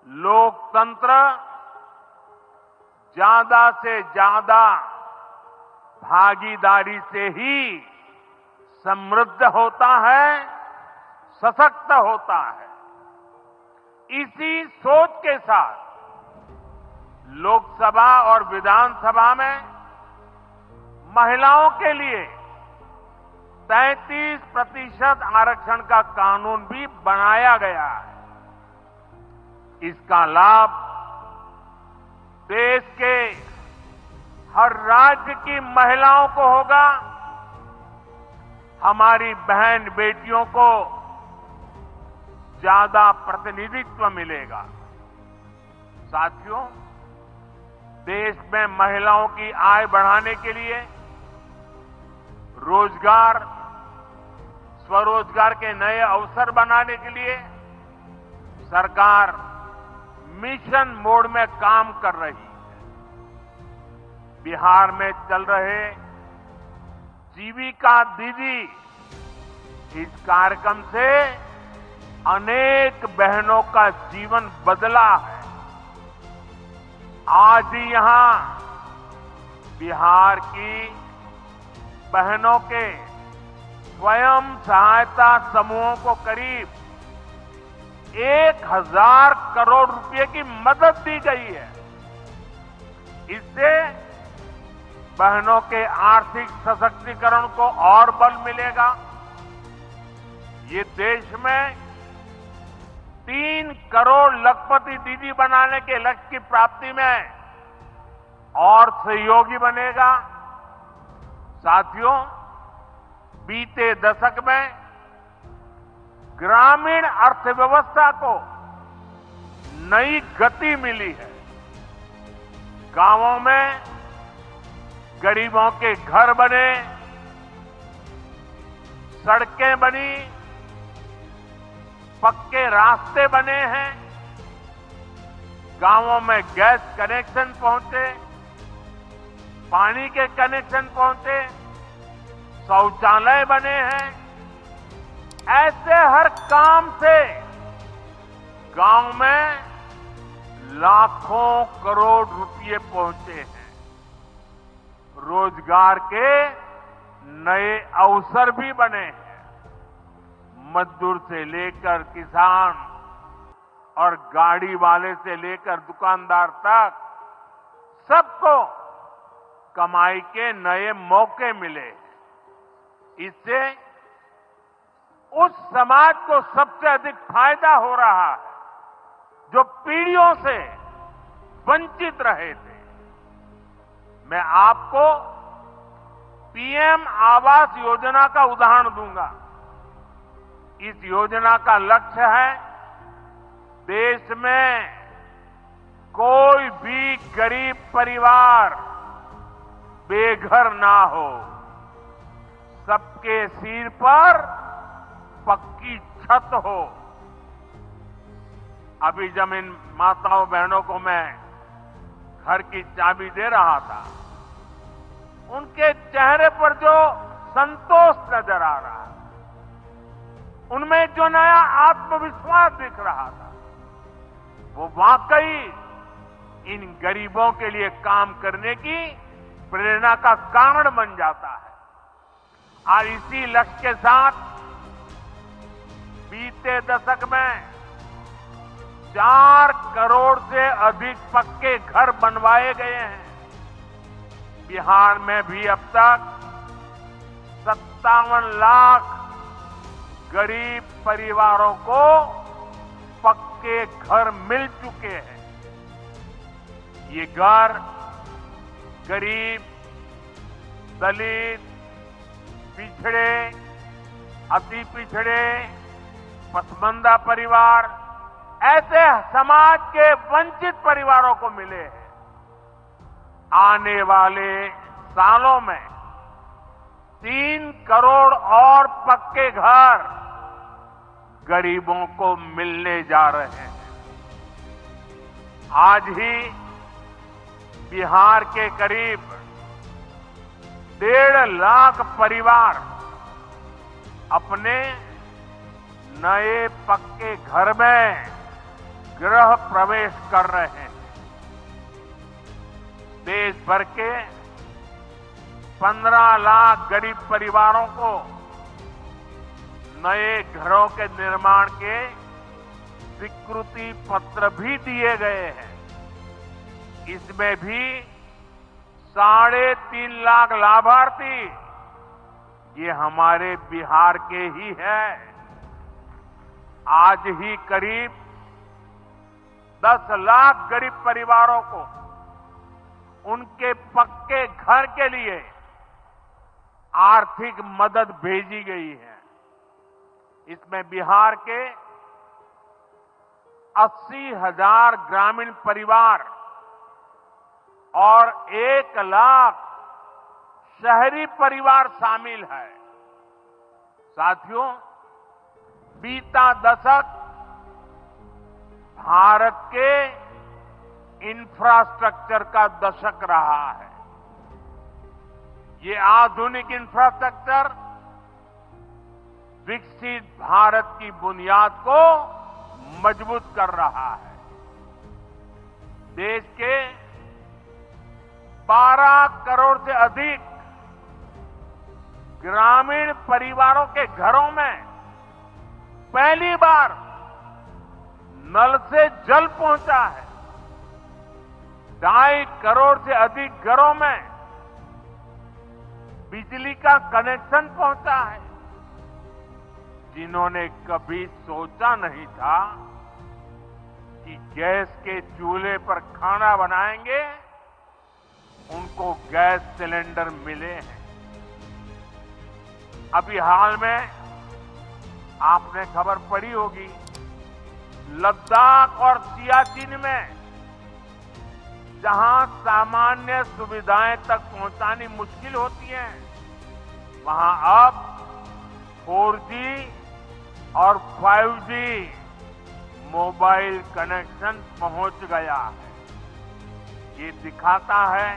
लोकतंत्र ज्यादा से ज्यादा भागीदारी से ही समृद्ध होता है, सशक्त होता है। इसी सोच के साथ लोकसभा और विधानसभा में महिलाओं के लिए 33% आरक्षण का कानून भी बनाया गया है। इसका लाभ देश के हर राज्य की महिलाओं को होगा, हमारी बहन बेटियों को ज्यादा प्रतिनिधित्व मिलेगा। साथियों, देश में महिलाओं की आय बढ़ाने के लिए रोजगार, स्वरोजगार के नए अवसर बनाने के लिए सरकार मिशन मोड में काम कर रही है। बिहार में चल रहे जीविका दीदी इस कार्यक्रम से अनेक बहनों का जीवन बदला है। आज ही यहां बिहार की बहनों के स्वयं सहायता समूहों को करीब 1000 करोड़ रुपए की मदद दी गई है। इससे बहनों के आर्थिक सशक्तिकरण को और बल मिलेगा। ये देश में 3 करोड़ लखपति दीदी बनाने के लक्ष्य की प्राप्ति में और सहयोगी बनेगा। साथियों, बीते दशक में ग्रामीण अर्थव्यवस्था को नई गति मिली है। गांवों में गरीबों के घर बने, सड़कें बनी, पक्के रास्ते बने हैं, गांवों में गैस कनेक्शन पहुंचे, पानी के कनेक्शन पहुंचे, शौचालय बने हैं। ऐसे हर काम से गांव में लाखों करोड़ रुपए पहुंचे हैं। रोजगार के नए अवसर भी बने हैं। मजदूर से लेकर किसान और गाड़ी वाले से लेकर दुकानदार तक सबको कमाई के नए मौके मिले। इससे उस समाज को सबसे अधिक फायदा हो रहा है जो पीढ़ियों से वंचित रहे थे। मैं आपको पीएम आवास योजना का उदाहरण दूंगा। इस योजना का लक्ष्य है देश में कोई भी गरीब परिवार बेघर ना हो, सबके सिर पर पक्की छत हो। अभी जब इन माताओं बहनों को मैं घर की चाबी दे रहा था, उनके चेहरे पर जो संतोष नजर आ रहा है, उनमें जो नया आत्मविश्वास दिख रहा था, वो वाकई इन गरीबों के लिए काम करने की प्रेरणा का कारण बन जाता है। और इसी लक्ष्य के साथ बीते दशक में 4 करोड़ से अधिक पक्के घर बनवाए गए हैं। बिहार में भी अब तक 57 लाख गरीब परिवारों को पक्के घर मिल चुके हैं। ये घर गरीब, दलित, पिछड़े, अति पिछड़े, पसमानदा परिवार, ऐसे समाज के वंचित परिवारों को मिले हैं। आने वाले सालों में 3 करोड़ और पक्के घर गरीबों को मिलने जा रहे हैं। आज ही बिहार के करीब 1.5 लाख परिवार अपने नए पक्के घर में गृह प्रवेश कर रहे हैं। देश भर के 15 लाख गरीब परिवारों को नए घरों के निर्माण के स्वीकृति पत्र भी दिए गए हैं। इसमें भी 3.5 लाख लाभार्थी ये हमारे बिहार के ही हैं। आज ही करीब 10 लाख गरीब परिवारों को उनके पक्के घर के लिए आर्थिक मदद भेजी गई है। इसमें बिहार के 80,000 ग्रामीण परिवार और 1 लाख शहरी परिवार शामिल है। साथियों, बीता दशक भारत के इंफ्रास्ट्रक्चर का दशक रहा है। ये आधुनिक इंफ्रास्ट्रक्चर विकसित भारत की बुनियाद को मजबूत कर रहा है। देश के 12 करोड़ से अधिक ग्रामीण परिवारों के घरों में पहली बार नल से जल पहुंचा है। 2.5 करोड़ से अधिक घरों में बिजली का कनेक्शन पहुंचा है। जिन्होंने कभी सोचा नहीं था कि गैस के चूल्हे पर खाना बनाएंगे, उनको गैस सिलेंडर मिले हैं। अभी हाल में आपने खबर पढ़ी होगी, लद्दाख और सियाचिन में जहां सामान्य सुविधाएं तक पहुंचानी मुश्किल होती है, वहां अब 4G और 5G मोबाइल कनेक्शन पहुंच गया है। ये दिखाता है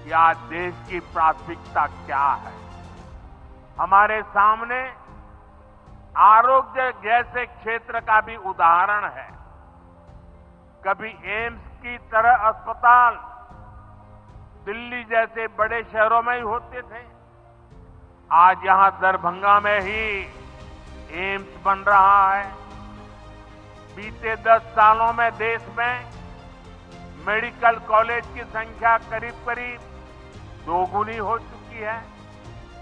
कि आज देश की प्राथमिकता क्या है। हमारे सामने आरोग्य जैसे क्षेत्र का भी उदाहरण है। कभी एम्स की तरह अस्पताल दिल्ली जैसे बड़े शहरों में ही होते थे, आज यहां दरभंगा में ही एम्स बन रहा है। बीते 10 सालों में देश में मेडिकल कॉलेज की संख्या करीब करीब 2 गुनी हो चुकी है।